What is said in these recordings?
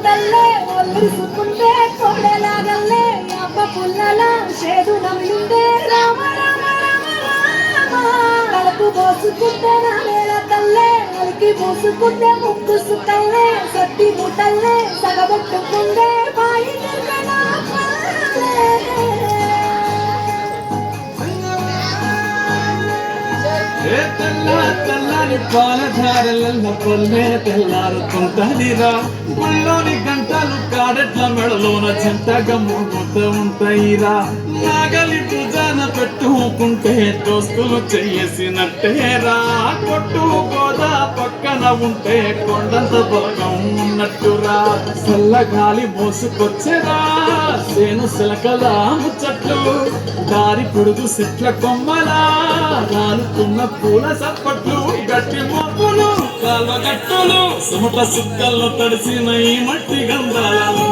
తల్లే ఒల్లుసుకుంటే కోడెలాగల్లే అమ్మ పుల్లల చేదు నమ్మిందే రామ రామ రామ రామ కడుపు పోసుకుంటే నా వేళ తల్లే అలికి పూసుకుంటే ముక్కుసు తల్లే సత్తి ముట్టల్లే సగబెట్టుకుందే బాయి తిరగనా తెల్లారి పాలధారల పొల్లే తెల్లారుతుంటదిరా గుళ్ళోని గంటలు కాడెట్ల మెడలోన చెంతగా మోగుతూ ఉంటాయిరా నాగలి భుజాన పెట్టుకుంటే దోస్తులు చెయ్యేసినట్టేరా కొట్టు గోదా పక్కన ఉంటే కొండంత బలగం ఉన్నట్టురా చల్లగాలి మోసుకొచ్చేరా సేను సిలకల ముచ్చట్లు దారి పొడుగు చెట్ల కొమ్మలా రాలుతున్న పూల సప్పట్లు గట్టి మొప్పులు కాల్వగట్టులు సుమట సుక్కల్లో తడిసిన ఈ మట్టి గంధాలు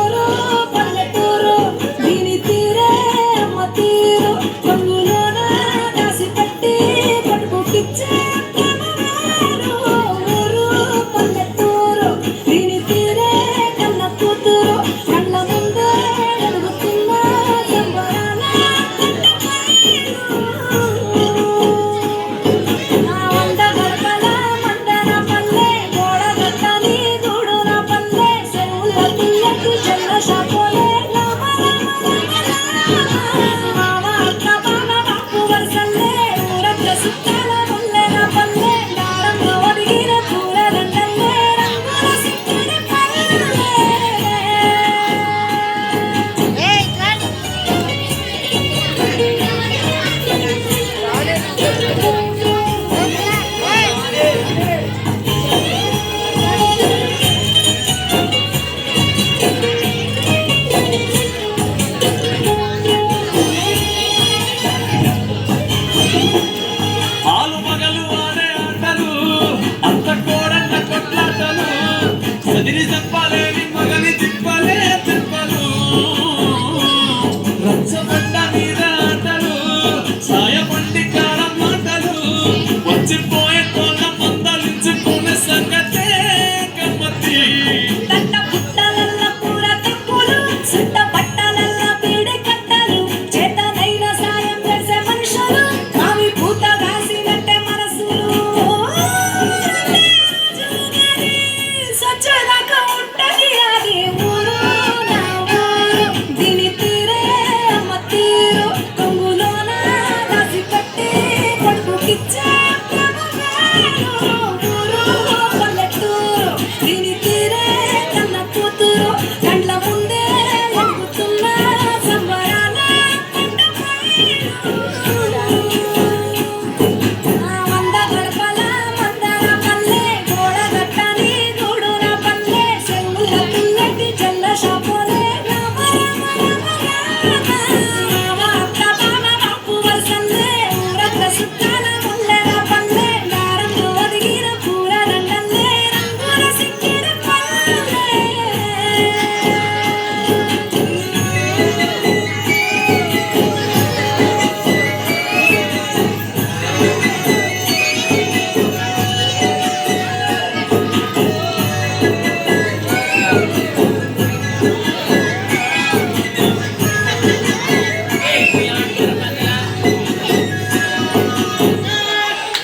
చదిరి చెప్పలేని మగని తిప్పలే